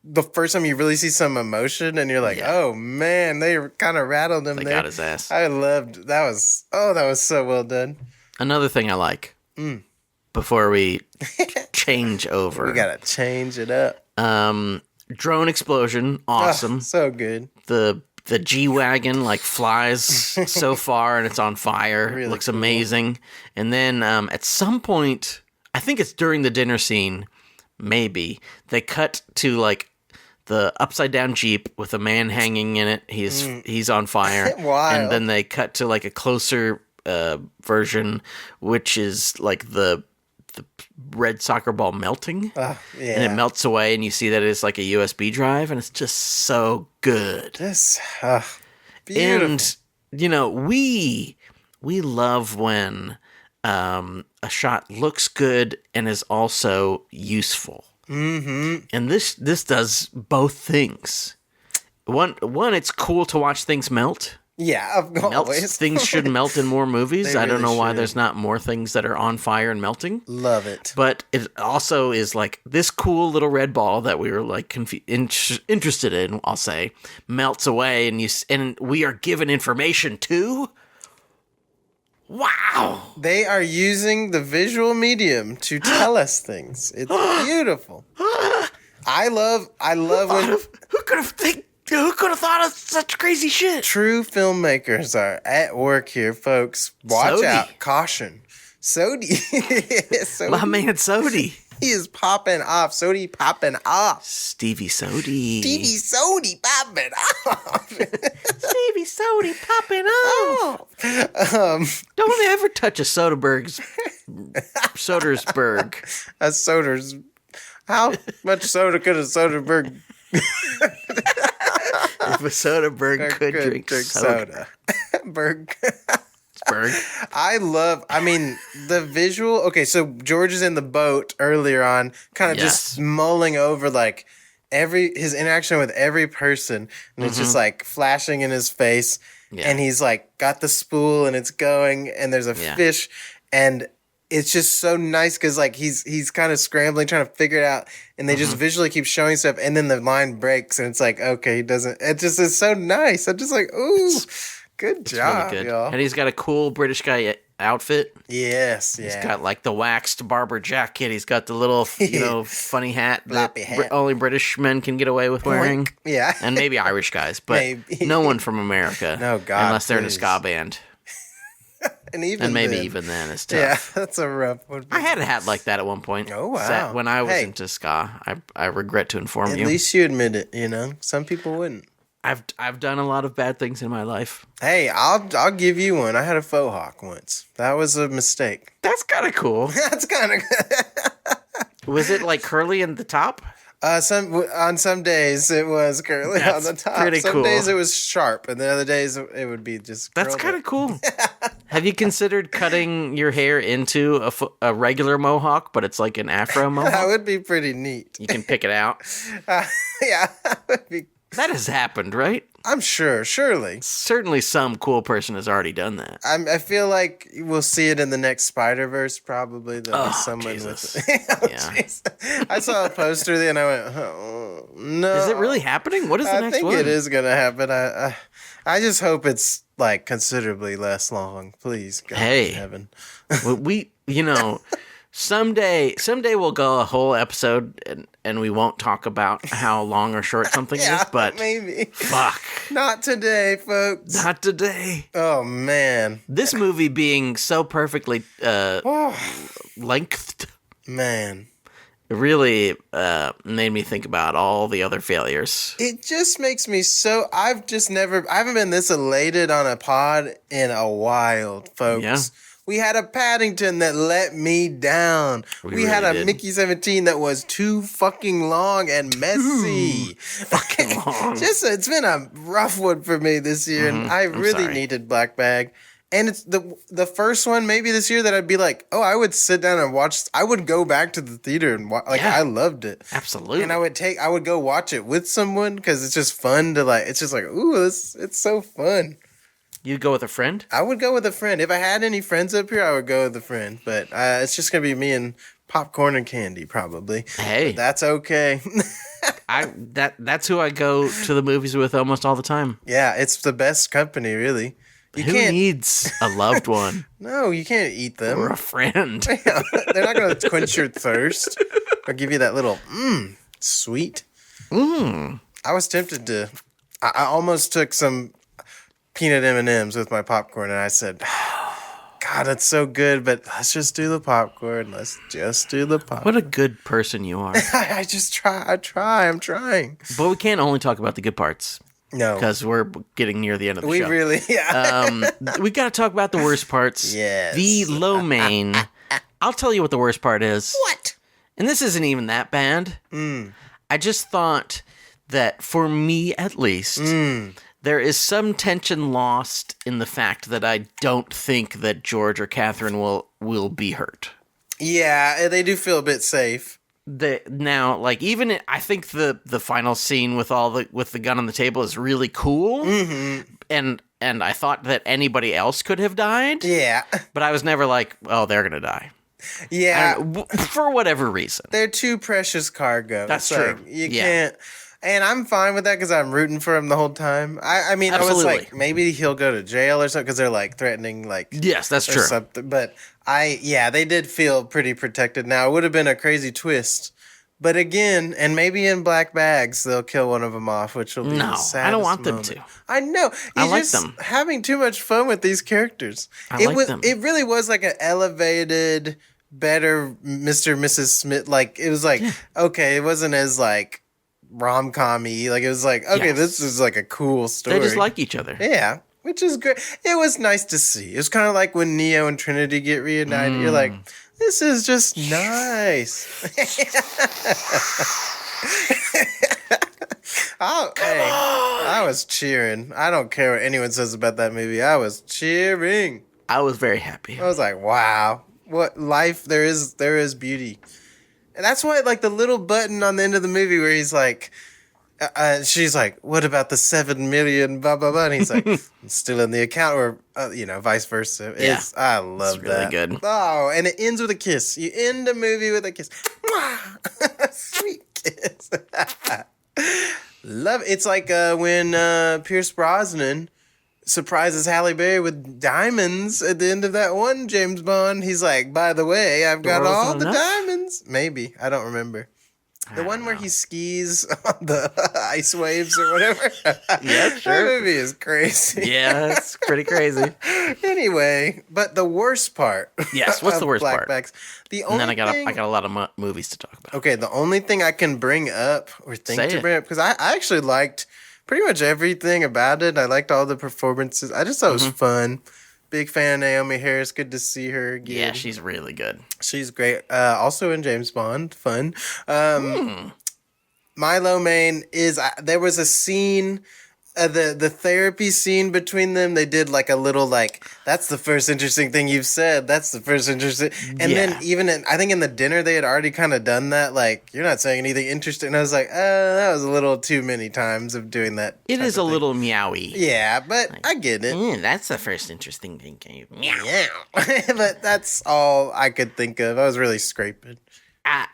the first time you really see some emotion and you're like, oh man, they kind of rattled him. They got his ass. I loved that was so well done. Another thing I like before we change over. We gotta change it up. Drone explosion, awesome. Oh, so good. The G-Wagon flies so far and it's on fire. Really looks cool. Amazing. And then at some point, I think it's during the dinner scene, maybe, they cut to the upside down Jeep with a man hanging in it. He's on fire. And then they cut to a closer version, which is the red soccer ball melting. And it melts away and you see that it's a USB drive and it's just so good. Just beautiful. And we love when a shot looks good and is also useful. Mm-hmm. And this does both things. One, it's cool to watch things melt. Yeah, always. Things should melt in more movies. I don't know why there's not more things that are on fire and melting. Love it. But it also is this cool little red ball that we were interested in, I'll say, melts away and we are given information too. Wow. They are using the visual medium to tell us things. It's beautiful. I love when who could have thought of such crazy shit? True filmmakers are at work here, folks. Watch out. Caution. Sodi. My man Sodi. He is popping off. Sodi popping off. Stevie Sodi. Stevie Sodi popping off. Stevie Sodi popping off. Don't ever touch a Soderbergh. A Soder's. How much soda could a Soderbergh? If a Soderbergh could drink soda. Berg. Berg. The visual. Okay, so George is in the boat earlier on, kind of just mulling over his interaction with every person, and it's just flashing in his face, and he's got the spool and it's going, and there's a fish, and it's just so nice because he's kind of scrambling, trying to figure it out, and they just visually keep showing stuff, and then the line breaks, and it's okay, he doesn't. It just is so nice. I'm just ooh, good job, really good. Y'all. And he's got a cool British guy outfit. Yes, yeah. He's got the waxed barber jacket. He's got the little, funny hat that only British men can get away with wearing. Yeah, and maybe Irish guys, but no one from America. No, God, unless they're in a ska band. And maybe even then it's tough. Yeah, that's a rough one. I had a hat like that at one point. Oh, wow. When I was into ska. I regret to inform you. At least you admit it, Some people wouldn't. I've done a lot of bad things in my life. Hey, I'll give you one. I had a faux hawk once. That was a mistake. That's kind of cool. That's kind of Was it curly in the top? On some days it was curly on the top. Pretty cool. Some days it was sharp, and the other days it would be just. That's kind of cool. Have you considered cutting your hair into a regular mohawk, but it's an afro mohawk? That would be pretty neat. You can pick it out. Yeah, that would be. That has happened, right? I'm sure, surely. Certainly some cool person has already done that. I feel like we'll see it in the next Spider-Verse, probably. There'll be someone Jesus. with it. Yeah. I saw a poster and I went, oh, no. Is it really happening? What is the next one? I think it is going to happen. I just hope it's considerably less long. Please, God in heaven. we Someday we'll go a whole episode and we won't talk about how long or short something is, but maybe. Fuck. Not today, folks. Not today. Oh, man. This movie being so perfectly lengthed. Man. It really made me think about all the other failures. It just makes me so... I haven't been this elated on a pod in a while, folks. Yeah. We had a Paddington that let me down. We had a did. Mickey 17 that was too fucking long and messy. Fucking long. It's been a rough one for me this year, and I really needed Black Bag. And it's the first one maybe this year that I'd be like, oh, I would sit down and watch. I would go back to the theater and watch. I loved it. Absolutely. And I would go watch it with someone because it's just fun to it's just like, ooh, it's so fun. You'd go with a friend? I would go with a friend. If I had any friends up here, I would go with a friend. But it's just going to be me and popcorn and candy, probably. Hey. But that's okay. That's who I go to the movies with almost all the time. Yeah, it's the best company, really. Who needs a loved one? No, you can't eat them. Or a friend. Yeah, they're not going to quench your thirst or give you that little, sweet. I was tempted to... I almost took some... peanut M&Ms with my popcorn, and I said, God, that's so good, but let's just do the popcorn. Let's just do the popcorn. What a good person you are. I just try. I'm trying. But we can't only talk about the good parts. No. Because we're getting near the end of the show. We really, we got to talk about the worst parts. Yes. The lo mein. I'll tell you what the worst part is. What? And this isn't even that bad. I just thought that, for me at least... there is some tension lost in the fact that I don't think that George or Catherine will be hurt. Yeah, they do feel a bit safe. I think the final scene with the gun on the table is really cool. And I thought that anybody else could have died. Yeah. But I was never like, oh, they're gonna die. Yeah. For whatever reason. They're too precious cargo. That's true. You can't. And I'm fine with that because I'm rooting for him the whole time. I mean, Absolutely. I was like, maybe he'll go to jail or something because they're like threatening, yes, that's true. Something. But they did feel pretty protected. Now it would have been a crazy twist, but again, and maybe in Black Bags they'll kill one of them off, which will be the saddest I don't want moment. them to. I know. I like them. Having too much fun with these characters. It really was like an elevated, better Mr. and Mrs. Smith. Like it was like okay, it wasn't as like rom-com-y. Like it was like, okay, this is like a cool story. They just like each other. Yeah, which is great. It was nice to see. It was kind of like when Neo and Trinity get reunited. You're like, this is just nice. I was cheering. I don't care what anyone says about that movie. I was cheering. I was very happy. I was like, wow, what life there is beauty. And that's why, like, the little button on the end of the movie where he's like, she's like, what about the 7 million, blah, blah, blah. And he's like, it's still in the account, or, vice versa. Yeah. I love really that. Good. Oh, and it ends with a kiss. You end a movie with a kiss. Sweet kiss. Love it. It's like when Pierce Brosnan surprises Halle Berry with diamonds at the end of that one James Bond. He's like, by the way, I've got all the diamonds. Maybe. I don't remember. The one where he skis on the ice waves or whatever. Yeah, sure. That movie is crazy. Yeah, it's pretty crazy. Anyway, but the worst part. Yes, what's the worst part? Bags, and then I got a lot of movies to talk about. Okay, the only thing I can bring up or think to bring up, because I actually liked pretty much everything about it. I liked all the performances. I just thought it was fun. Big fan of Naomi Harris. Good to see her again. Yeah, she's really good. She's great. Also in James Bond. Fun. My low main is there was a scene, the therapy scene between them. They did like a little that's the first interesting thing you've said. That's the first interesting. And then even I think in the dinner they had already kind of done that. Like, you're not saying anything interesting. And I was like, that was a little too many times of doing that. It is a little meowy. Yeah, but I get it. That's the first interesting thing. Meow. But that's all I could think of. I was really scraping. I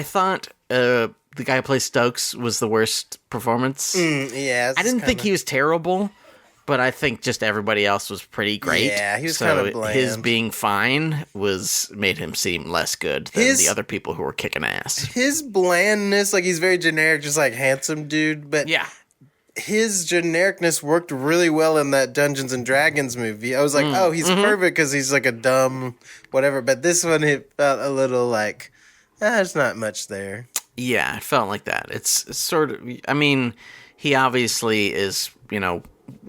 thought the guy who plays Stokes was the worst performance. Yeah. I didn't think he was terrible, But I think just everybody else was pretty great. Yeah, he was kind of bland. His being fine made him seem less good than the other people who were kicking ass. His blandness, like he's very generic, just like handsome dude. But yeah, his genericness worked really well in that Dungeons and Dragons movie. I was like, oh, he's perfect because he's like a dumb whatever. But this one, it felt a little like, there's not much there. Yeah, it felt like that. It's sort of, I mean, he obviously is,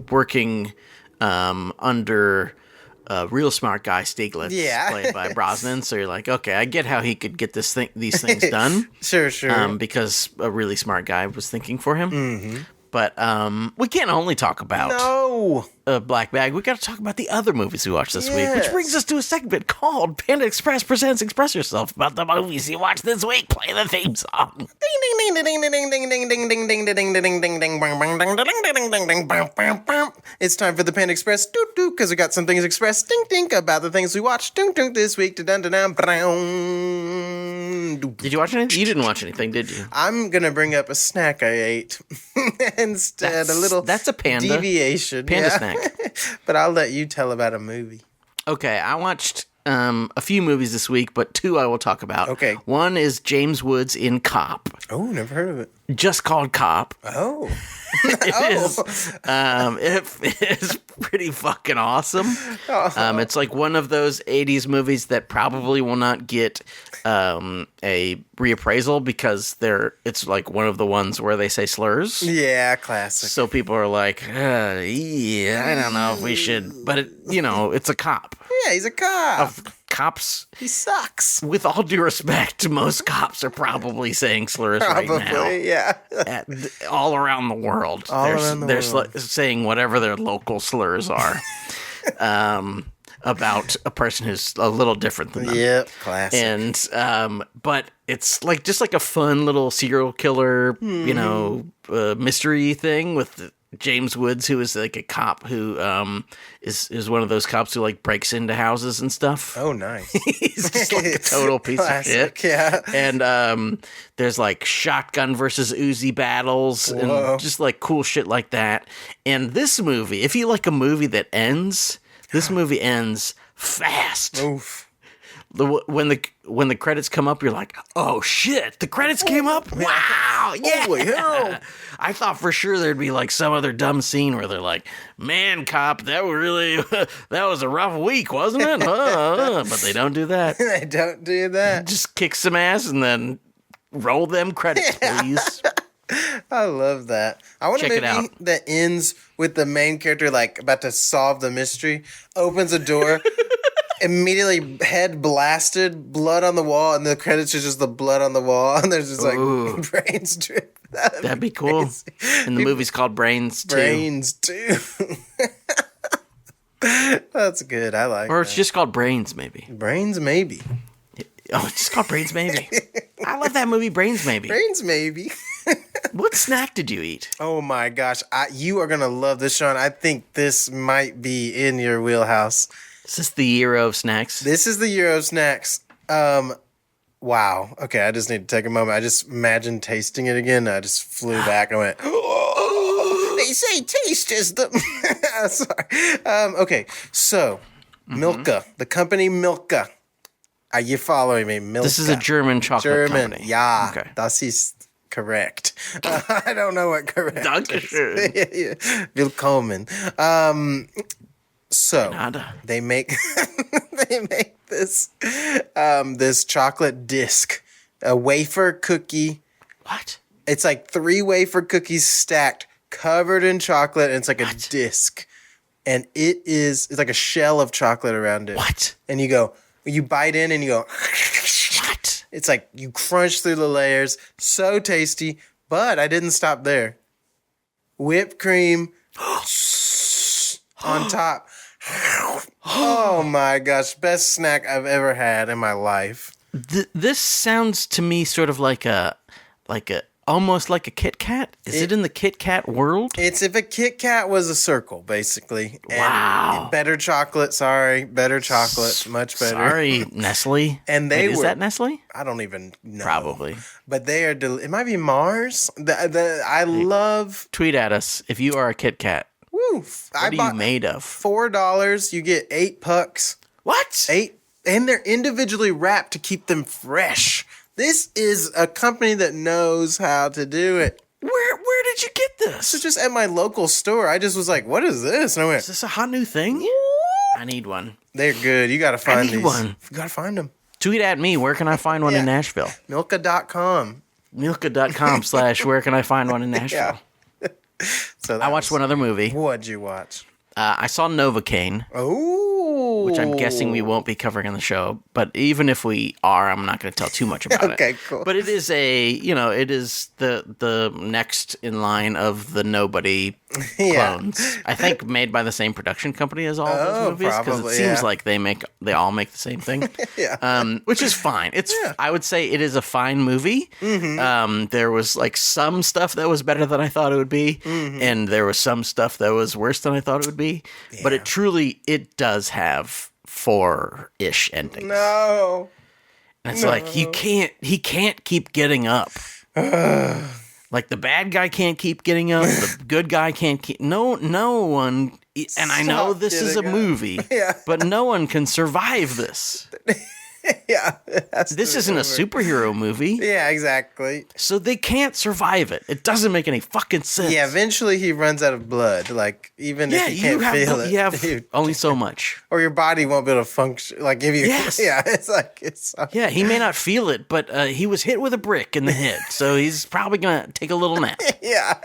working under a real smart guy, Stieglitz, played by Brosnan. So you're like, okay, I get how he could get these things done. Sure. Because a really smart guy was thinking for him. Mm-hmm. But we can't only talk about Black Bag. We got to talk about the other movies we watched this week, which brings us to a segment called Panda Express Presents Express Yourself about the movies you watched this week. Play the theme song. Ding ding ding ding ding ding ding ding ding ding ding ding ding ding ding ding ding ding ding. It's time for the Panda Express because we got some things expressed about the things we watched this week. Did you watch anything? You didn't watch anything, did you? I'm gonna bring up a snack I ate instead. That's a panda deviation. Panda snack. But I'll let you tell about a movie. Okay, I watched a few movies this week, but two I will talk about. Okay. One is James Woods in Cop. Oh, never heard of it. Just called Cop. Oh. It is pretty fucking awesome. It's like one of those 80s movies that probably will not get a reappraisal because it's like one of the ones where they say slurs. Yeah, classic. So people are like, yeah, I don't know if we should, but it's a cop. Yeah, he's a cop. Cops. He sucks. With all due respect, most cops are probably saying slurs right now. Yeah. All around the world. They're saying whatever their local slurs are about a person who's a little different than them. Yep, classic. And but it's like just like a fun little serial killer, mystery thing with James Woods, who is like a cop who is one of those cops who like breaks into houses and stuff. Oh, nice. He's just like a total piece of shit. Yeah. And there's like shotgun versus Uzi battles and just like cool shit like that. And this movie, if you like a movie that ends, this movie ends fast. Oof. When the credits come up, you're like, oh shit, the credits came up? Wow, yeah. Holy hell. I thought for sure there'd be like some other dumb scene where they're like, man, cop, that was a rough week, wasn't it? But they don't do that. They don't do that. Just kick some ass and then roll them credits, please. I love that. I want a movie that ends with the main character like about to solve the mystery, opens a door, immediately head blasted, blood on the wall, and the credits are just the blood on the wall, and there's just like brains drip. That'd be cool. And the movie's called Brains 2. Brains 2. That's good. I like it. Or it's just called Brains, maybe. Brains, maybe. Oh, it's just called Brains, maybe. I love that movie, Brains, maybe. Brains, maybe. What snack did you eat? Oh my gosh. You are going to love this, Sean. I think this might be in your wheelhouse. Is this the year of snacks? This is the year of snacks. Wow. Okay, I just need to take a moment. I just imagined tasting it again. I just flew back and went, oh, they say taste is the... Sorry. Okay, so Milka, the company Milka. Are you following me? Milka. This is a German chocolate company. Yeah. Okay. Das ist correct. I don't know what correct Dankeschön. is. Willkommen. So they make this this chocolate disc, a wafer cookie. What? It's like 3 wafer cookies stacked, covered in chocolate, and it's like a disc. And it's like a shell of chocolate around it. What? And you bite in and you go, what? It's like you crunch through the layers. So tasty. But I didn't stop there. Whipped cream on top. Oh my gosh, best snack I've ever had in my life. This sounds to me sort of like almost like a Kit Kat. Is it in the Kit Kat world? It's if a Kit Kat was a circle, basically. Wow. And better chocolate, better chocolate, much better. Sorry, Nestle. And is that Nestle? I don't even know. Probably. But they are, it might be Mars. I love. Tweet at us if you are a Kit Kat. Woo! What are you made of? $4. You get 8 pucks. What? 8, and they're individually wrapped to keep them fresh. This is a company that knows how to do it. Where did you get this? So just at my local store. I just was like, "What is this?" And I went, "Is this a hot new thing?" I need one. They're good. You got to find these. One. You got to find them. Tweet at me. Where can I find one in Nashville? Milka.com. Milka.com/ where can I find one in Nashville? Yeah. So I watched one other movie. What'd you watch? I saw Novocaine. Oh. Which I'm guessing we won't be covering on the show. But even if we are, I'm not going to tell too much about it. Okay, cool. But it is it is the next in line of the Nobody clones. I think made by the same production company as all those movies. Because it seems like they all make the same thing. Which is fine. I would say it is a fine movie. Mm-hmm. There was like some stuff that was better than I thought it would be. Mm-hmm. And there was some stuff that was worse than I thought it would be. Yeah. But it does have 4-ish endings. No. And it's like he can't keep getting up. Like the bad guy can't keep getting up, the good guy can't keep no one, and I know this is a movie, but no one can survive this. This isn't a superhero movie. Yeah, exactly. So they can't survive it. It doesn't make any fucking sense. Yeah, eventually he runs out of blood. Like, even if you can't feel it. You have only so much. Or your body won't be able to function. Like, if you... Yes. Yeah, it's like... Yeah, he may not feel it, but he was hit with a brick in the head, so he's probably going to take a little nap. Yeah.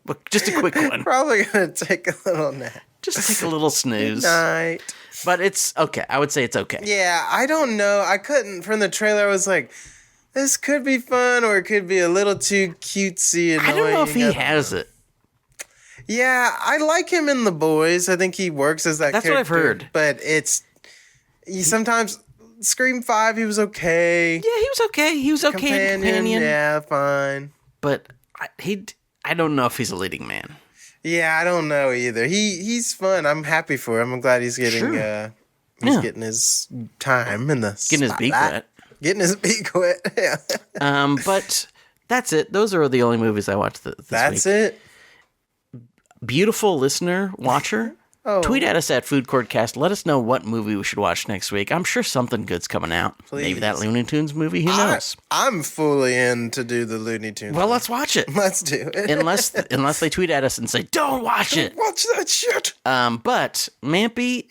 But just a quick one. Probably going to take a little nap. Just take a little snooze. Good night. But it's okay. I would say it's okay. Yeah, I don't know. I couldn't, from the trailer, I was like, this could be fun, or it could be a little too cutesy and I don't know if he has it. Yeah, I like him in The Boys. I think he works as that character. That's what I've heard. But sometimes, Scream 5, he was okay. Yeah, he was okay. He was okay in Companion. Yeah, fine. But I don't know if he's a leading man. Yeah, I don't know either. He's fun. I'm happy for him. I'm glad he's getting getting his time in the getting his beak wet. Getting his beak wet. Yeah. But that's it. Those are the only movies I watched this week. That's it. Beautiful listener, watcher. Tweet at us at FoodCourtCast. Let us know what movie we should watch next week. I'm sure something good's coming out. Please. Maybe that Looney Tunes movie. Who knows? I'm fully in to do the Looney Tunes. Well, let's watch it. Let's do it. unless they tweet at us and say, "Don't watch it. Watch that shit." But Mampy,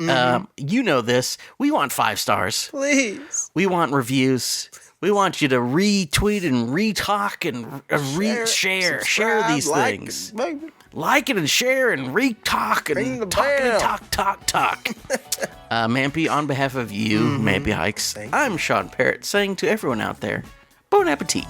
you know this. We want 5 stars. Please. We want reviews. We want you to retweet and retalk and share these things. Like it and share and talk and talk. Mampy, on behalf of you, Mampy Hikes, I'm Sean Parrott saying to everyone out there, bon appetit.